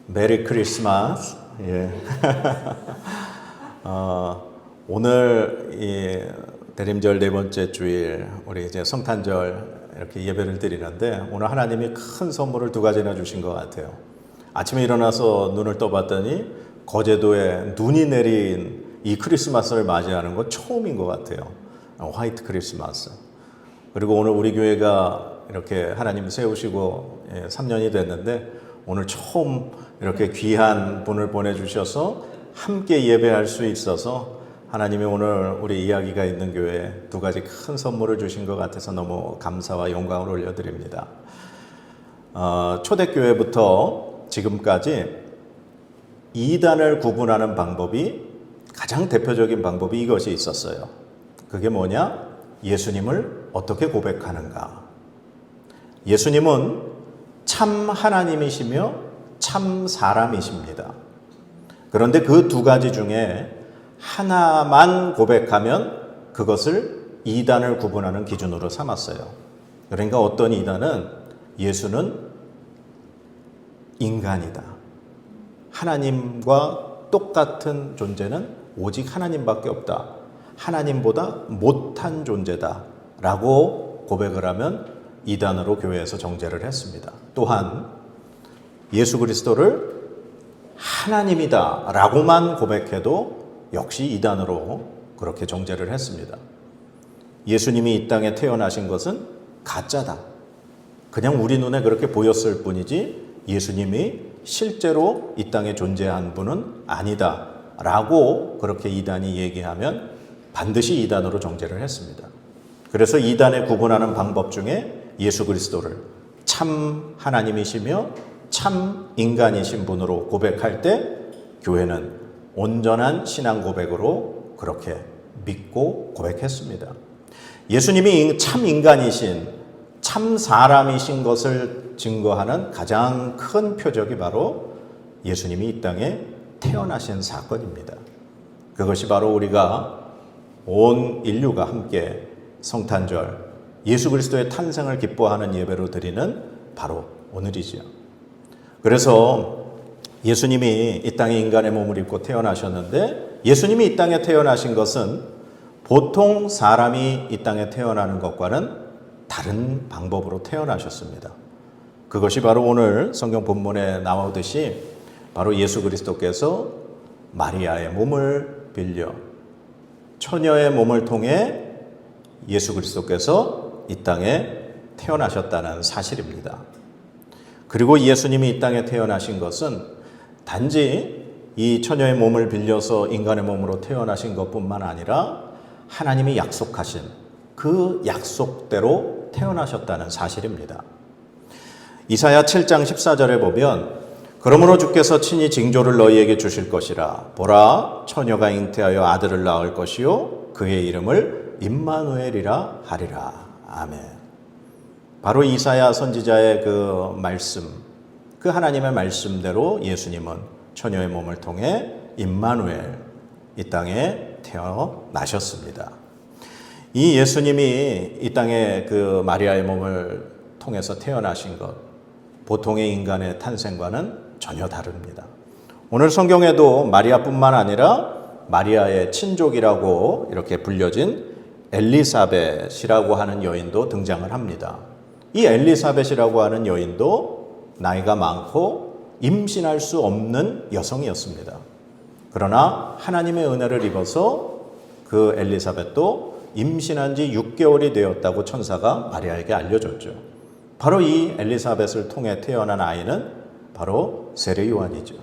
메리 크리스마스. 예. 오늘 이 대림절 네 번째 주일, 우리 이제 성탄절 이렇게 예배를 드리는데, 오늘 하나님이 큰 선물을 두 가지나 주신 것 같아요. 아침에 일어나서 눈을 떠봤더니 거제도에 눈이 내린 이 크리스마스를 맞이하는 건 처음인 것 같아요. 화이트 크리스마스. 그리고 오늘 우리 교회가 이렇게 하나님 세우시고 3년이 됐는데, 오늘 처음 이렇게 귀한 분을 보내주셔서 함께 예배할 수 있어서 하나님이 오늘 우리 이야기가 있는 교회에 두 가지 큰 선물을 주신 것 같아서 너무 감사와 영광을 올려드립니다. 초대교회부터 지금까지 이단을 구분하는 방법이, 가장 대표적인 방법이 이것이 있었어요. 그게 뭐냐? 예수님을 어떻게 고백하는가? 예수님은 참 하나님이시며 참 사람이십니다. 그런데 그 두 가지 중에 하나만 고백하면 그것을 이단을 구분하는 기준으로 삼았어요. 그러니까 어떤 이단은 예수는 인간이다, 하나님과 똑같은 존재는 오직 하나님밖에 없다, 하나님보다 못한 존재다 라고 고백을 하면 이단으로 교회에서 정죄를 했습니다. 또한 예수 그리스도를 하나님이다 라고만 고백해도 역시 이단으로 그렇게 정죄를 했습니다. 예수님이 이 땅에 태어나신 것은 가짜다, 그냥 우리 눈에 그렇게 보였을 뿐이지 예수님이 실제로 이 땅에 존재한 분은 아니다 라고 그렇게 이단이 얘기하면 반드시 이단으로 정죄를 했습니다. 그래서 이단에 구분하는 방법 중에 예수 그리스도를 참 하나님이시며 참 인간이신 분으로 고백할 때 교회는 온전한 신앙 고백으로 그렇게 믿고 고백했습니다. 예수님이 참 인간이신, 참 사람이신 것을 증거하는 가장 큰 표적이 바로 예수님이 이 땅에 태어나신 사건입니다. 그것이 바로 우리가 온 인류가 함께 성탄절, 예수 그리스도의 탄생을 기뻐하는 예배로 드리는 바로 오늘이지요. 그래서 예수님이 이 땅에 인간의 몸을 입고 태어나셨는데, 예수님이 이 땅에 태어나신 것은 보통 사람이 이 땅에 태어나는 것과는 다른 방법으로 태어나셨습니다. 그것이 바로 오늘 성경 본문에 나오듯이 바로 예수 그리스도께서 마리아의 몸을 빌려 처녀의 몸을 통해 예수 그리스도께서 이 땅에 태어나셨다는 사실입니다. 그리고 예수님이 이 땅에 태어나신 것은 단지 이 처녀의 몸을 빌려서 인간의 몸으로 태어나신 것뿐만 아니라 하나님이 약속하신 그 약속대로 태어나셨다는 사실입니다. 이사야 7장 14절에 보면, 그러므로 주께서 친히 징조를 너희에게 주실 것이라. 보라, 처녀가 잉태하여 아들을 낳을 것이요 그의 이름을 임마누엘이라 하리라. 아멘. 바로 이사야 선지자의 그 말씀, 그 하나님의 말씀대로 예수님은 처녀의 몸을 통해 임마누엘, 이 땅에 태어나셨습니다. 이 예수님이 이 땅에 그 마리아의 몸을 통해서 태어나신 것, 보통의 인간의 탄생과는 전혀 다릅니다. 오늘 성경에도 마리아뿐만 아니라 마리아의 친족이라고 이렇게 불려진 엘리사벳이라고 하는 여인도 등장을 합니다. 이 엘리사벳이라고 하는 여인도 나이가 많고 임신할 수 없는 여성이었습니다. 그러나 하나님의 은혜를 입어서 그 엘리사벳도 임신한 지 6개월이 되었다고 천사가 마리아에게 알려줬죠. 바로 이 엘리사벳을 통해 태어난 아이는 바로 세례 요한이죠.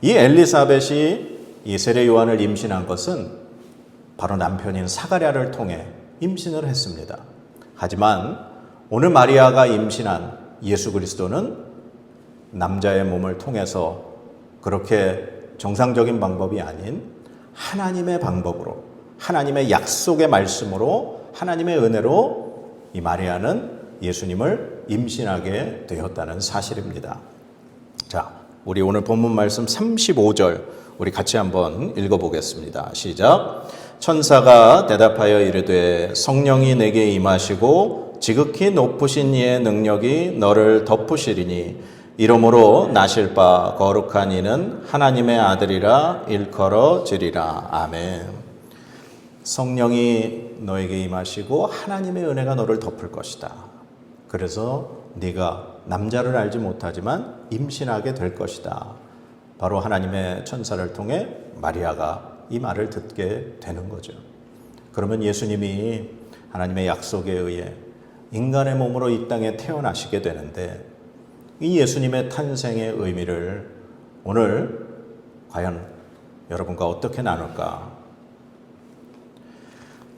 이 엘리사벳이 이 세례 요한을 임신한 것은 바로 남편인 사가랴를 통해 임신을 했습니다. 하지만 오늘 마리아가 임신한 예수 그리스도는 남자의 몸을 통해서 그렇게 정상적인 방법이 아닌 하나님의 방법으로, 하나님의 약속의 말씀으로, 하나님의 은혜로 이 마리아는 예수님을 임신하게 되었다는 사실입니다. 자, 우리 오늘 본문 말씀 35절 우리 같이 한번 읽어보겠습니다. 시작. 천사가 대답하여 이르되 성령이 내게 임하시고 지극히 높으신 이의 능력이 너를 덮으시리니 이러므로 나실 바 거룩한 이는 하나님의 아들이라 일컬어지리라. 아멘. 성령이 너에게 임하시고 하나님의 은혜가 너를 덮을 것이다. 그래서 네가 남자를 알지 못하지만 임신하게 될 것이다. 바로 하나님의 천사를 통해 마리아가 이 말을 듣게 되는 거죠. 그러면 예수님이 하나님의 약속에 의해 인간의 몸으로 이 땅에 태어나시게 되는데, 이 예수님의 탄생의 의미를 오늘 과연 여러분과 어떻게 나눌까?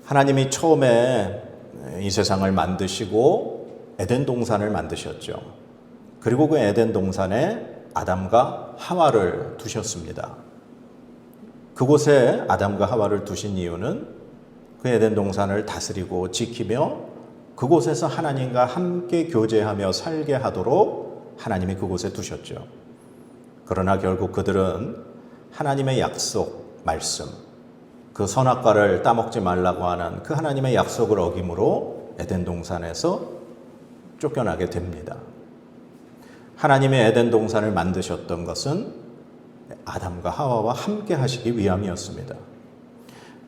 하나님이 처음에 이 세상을 만드시고 에덴 동산을 만드셨죠. 그리고 그 에덴 동산에 아담과 하와를 두셨습니다. 그곳에 아담과 하와를 두신 이유는 그 에덴 동산을 다스리고 지키며 그곳에서 하나님과 함께 교제하며 살게 하도록 하나님이 그곳에 두셨죠. 그러나 결국 그들은 하나님의 약속, 말씀, 그 선악과를 따먹지 말라고 하는 그 하나님의 약속을 어김으로 에덴 동산에서 쫓겨나게 됩니다. 하나님의 에덴 동산을 만드셨던 것은 아담과 하와와 함께 하시기 위함이었습니다.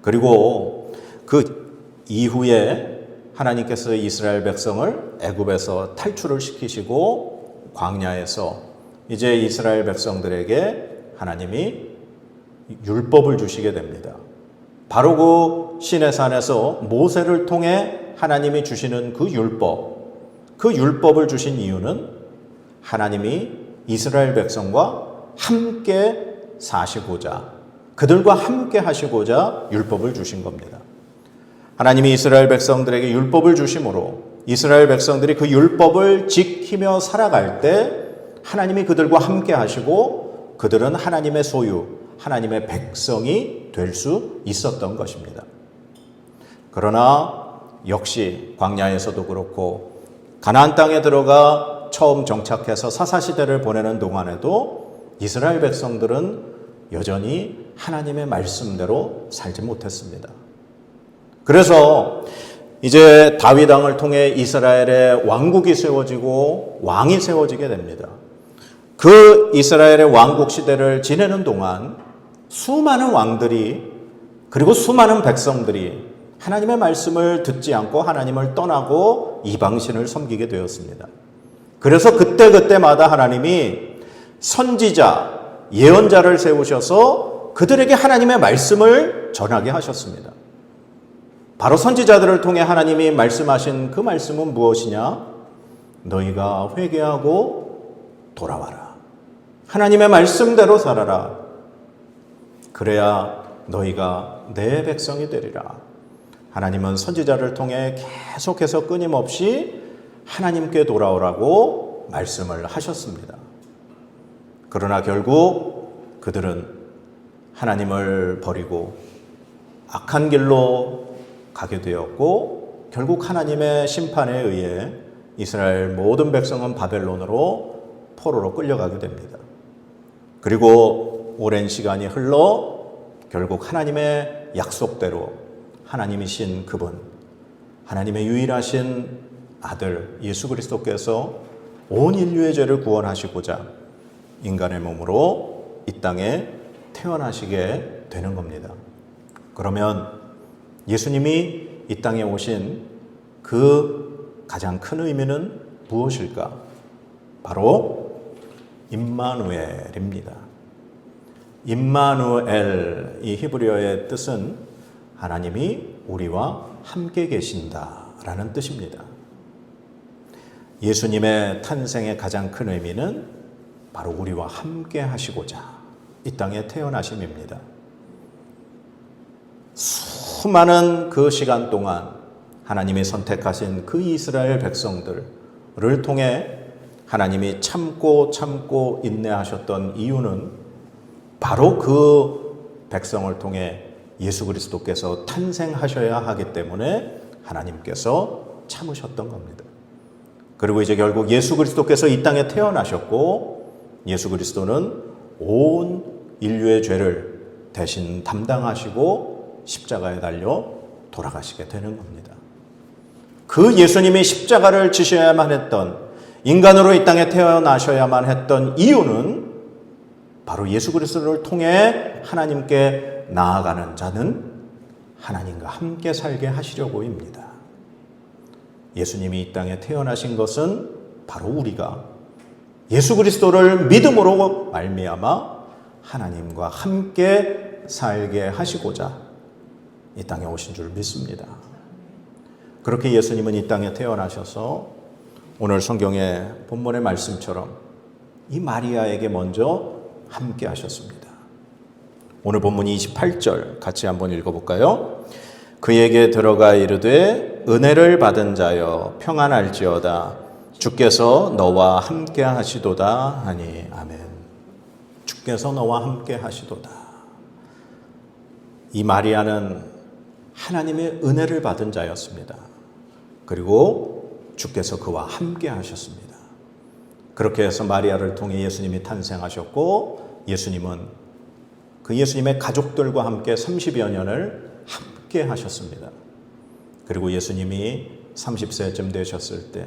그리고 그 이후에 하나님께서 이스라엘 백성을 애굽에서 탈출을 시키시고 광야에서 이제 이스라엘 백성들에게 하나님이 율법을 주시게 됩니다. 바로 그 시내산에서 모세를 통해 하나님이 주시는 그 율법을 주신 이유는 하나님이 이스라엘 백성과 함께 사시고자, 그들과 함께 하시고자 율법을 주신 겁니다. 하나님이 이스라엘 백성들에게 율법을 주심으로 이스라엘 백성들이 그 율법을 지키며 살아갈 때 하나님이 그들과 함께 하시고 그들은 하나님의 소유, 하나님의 백성이 될 수 있었던 것입니다. 그러나 역시 광야에서도 그렇고 가나안 땅에 들어가 처음 정착해서 사사시대를 보내는 동안에도 이스라엘 백성들은 여전히 하나님의 말씀대로 살지 못했습니다. 그래서 이제 다윗 왕을 통해 이스라엘의 왕국이 세워지고 왕이 세워지게 됩니다. 그 이스라엘의 왕국 시대를 지내는 동안 수많은 왕들이, 그리고 수많은 백성들이 하나님의 말씀을 듣지 않고 하나님을 떠나고 이방신을 섬기게 되었습니다. 그래서 그때마다 하나님이 선지자, 예언자를 세우셔서 그들에게 하나님의 말씀을 전하게 하셨습니다. 바로 선지자들을 통해 하나님이 말씀하신 그 말씀은 무엇이냐? 너희가 회개하고 돌아와라. 하나님의 말씀대로 살아라. 그래야 너희가 내 백성이 되리라. 하나님은 선지자를 통해 계속해서 끊임없이 하나님께 돌아오라고 말씀을 하셨습니다. 그러나 결국 그들은 하나님을 버리고 악한 길로 가게 되었고 결국 하나님의 심판에 의해 이스라엘 모든 백성은 바벨론으로 포로로 끌려가게 됩니다. 그리고 오랜 시간이 흘러 결국 하나님의 약속대로 하나님이신 그분, 하나님의 유일하신 아들 예수 그리스도께서 온 인류의 죄를 구원하시고자 인간의 몸으로 이 땅에 태어나시게 되는 겁니다. 그러면 예수님이 이 땅에 오신 그 가장 큰 의미는 무엇일까? 바로 임마누엘입니다. 임마누엘, 이 히브리어의 뜻은 하나님이 우리와 함께 계신다라는 뜻입니다. 예수님의 탄생의 가장 큰 의미는 바로 우리와 함께 하시고자 이 땅에 태어나심입니다. 수많은 그 시간 동안 하나님이 선택하신 그 이스라엘 백성들을 통해 하나님이 참고 인내하셨던 이유는 바로 그 백성을 통해 예수 그리스도께서 탄생하셔야 하기 때문에 하나님께서 참으셨던 겁니다. 그리고 이제 결국 예수 그리스도께서 이 땅에 태어나셨고 예수 그리스도는 온 인류의 죄를 대신 담당하시고 십자가에 달려 돌아가시게 되는 겁니다. 그 예수님이 십자가를 지셔야만 했던 인간으로 이 땅에 태어나셔야만 했던 이유는 바로 예수 그리스도를 통해 하나님께 나아가는 자는 하나님과 함께 살게 하시려고입니다. 예수님이 이 땅에 태어나신 것은 바로 우리가 예수 그리스도를 믿음으로 말미암아 하나님과 함께 살게 하시고자 이 땅에 오신 줄 믿습니다. 그렇게 예수님은 이 땅에 태어나셔서 오늘 성경의 본문의 말씀처럼 이 마리아에게 먼저 함께 하셨습니다. 오늘 본문 28절 같이 한번 읽어볼까요? 그에게 들어가 이르되 은혜를 받은 자여 평안할지어다 주께서 너와 함께 하시도다 하니 아멘. 주께서 너와 함께 하시도다. 이 마리아는 하나님의 은혜를 받은 자였습니다. 그리고 주께서 그와 함께 하셨습니다. 그렇게 해서 마리아를 통해 예수님이 탄생하셨고 예수님은 그 예수님의 가족들과 함께 30여 년을 함께 하셨습니다. 그리고 예수님이 30세쯤 되셨을 때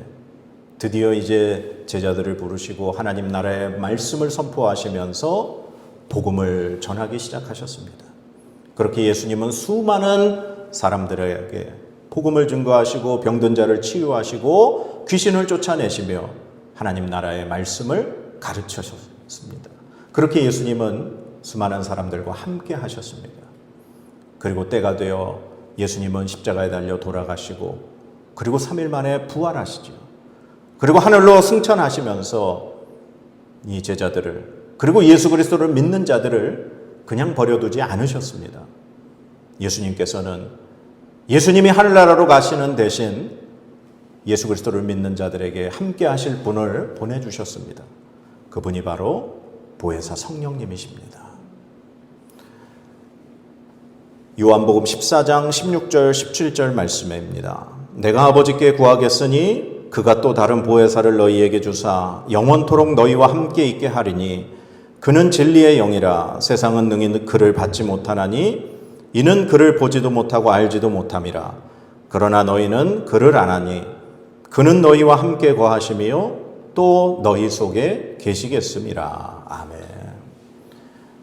드디어 이제 제자들을 부르시고 하나님 나라의 말씀을 선포하시면서 복음을 전하기 시작하셨습니다. 그렇게 예수님은 수많은 사람들에게 복음을 증거하시고 병든 자를 치유하시고 귀신을 쫓아내시며 하나님 나라의 말씀을 가르치셨습니다. 그렇게 예수님은 수많은 사람들과 함께 하셨습니다. 그리고 때가 되어 예수님은 십자가에 달려 돌아가시고 그리고 3일 만에 부활하시죠. 그리고 하늘로 승천하시면서 이 제자들을 그리고 예수 그리스도를 믿는 자들을 그냥 버려두지 않으셨습니다. 예수님께서는 예수님이 하늘나라로 가시는 대신 예수 그리스도를 믿는 자들에게 함께 하실 분을 보내주셨습니다. 그분이 바로 보혜사 성령님이십니다. 요한복음 14장 16절 17절 말씀입니다. 내가 아버지께 구하겠으니 그가 또 다른 보혜사를 너희에게 주사 영원토록 너희와 함께 있게 하리니 그는 진리의 영이라 세상은 능히 그를 받지 못하나니 이는 그를 보지도 못하고 알지도 못함이라. 그러나 너희는 그를 아나니 그는 너희와 함께 거하시며 또 너희 속에 계시겠음이라. 아멘.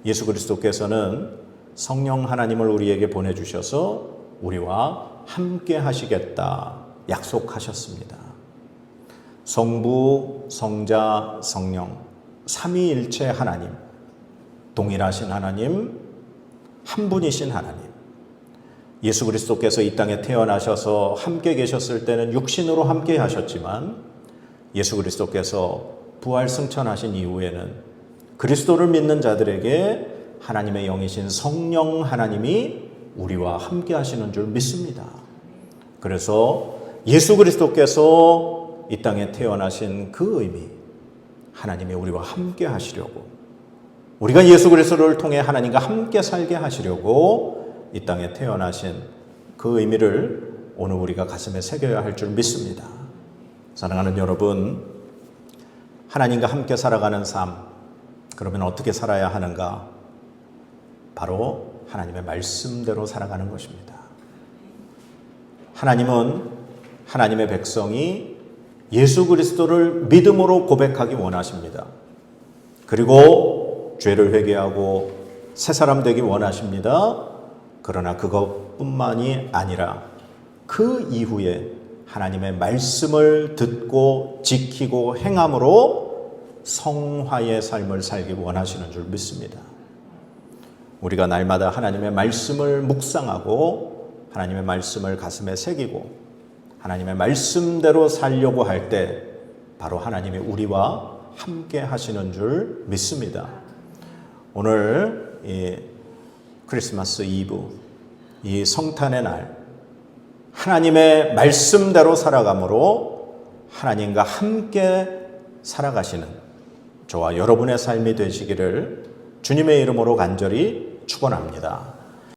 예수 그리스도께서는 성령 하나님을 우리에게 보내주셔서 우리와 함께 하시겠다 약속하셨습니다. 성부, 성자, 성령 삼위일체 하나님, 동일하신 하나님, 한 분이신 하나님. 예수 그리스도께서 이 땅에 태어나셔서 함께 계셨을 때는 육신으로 함께 하셨지만 예수 그리스도께서 부활 승천하신 이후에는 그리스도를 믿는 자들에게 하나님의 영이신 성령 하나님이 우리와 함께 하시는 줄 믿습니다. 그래서 예수 그리스도께서 이 땅에 태어나신 그 의미, 하나님이 우리와 함께 하시려고, 우리가 예수 그리스도를 통해 하나님과 함께 살게 하시려고 이 땅에 태어나신 그 의미를 오늘 우리가 가슴에 새겨야 할 줄 믿습니다. 사랑하는 여러분, 하나님과 함께 살아가는 삶, 그러면 어떻게 살아야 하는가? 바로 하나님의 말씀대로 살아가는 것입니다. 하나님은 하나님의 백성이 예수 그리스도를 믿음으로 고백하기 원하십니다. 그리고 죄를 회개하고 새 사람 되기 원하십니다. 그러나 그것뿐만이 아니라 그 이후에 하나님의 말씀을 듣고 지키고 행함으로 성화의 삶을 살기 원하시는 줄 믿습니다. 우리가 날마다 하나님의 말씀을 묵상하고 하나님의 말씀을 가슴에 새기고 하나님의 말씀대로 살려고 할 때 바로 하나님이 우리와 함께 하시는 줄 믿습니다. 오늘 이 크리스마스 이브, 이 성탄의 날, 하나님의 말씀대로 살아감으로 하나님과 함께 살아가시는 저와 여러분의 삶이 되시기를 주님의 이름으로 간절히 축원합니다.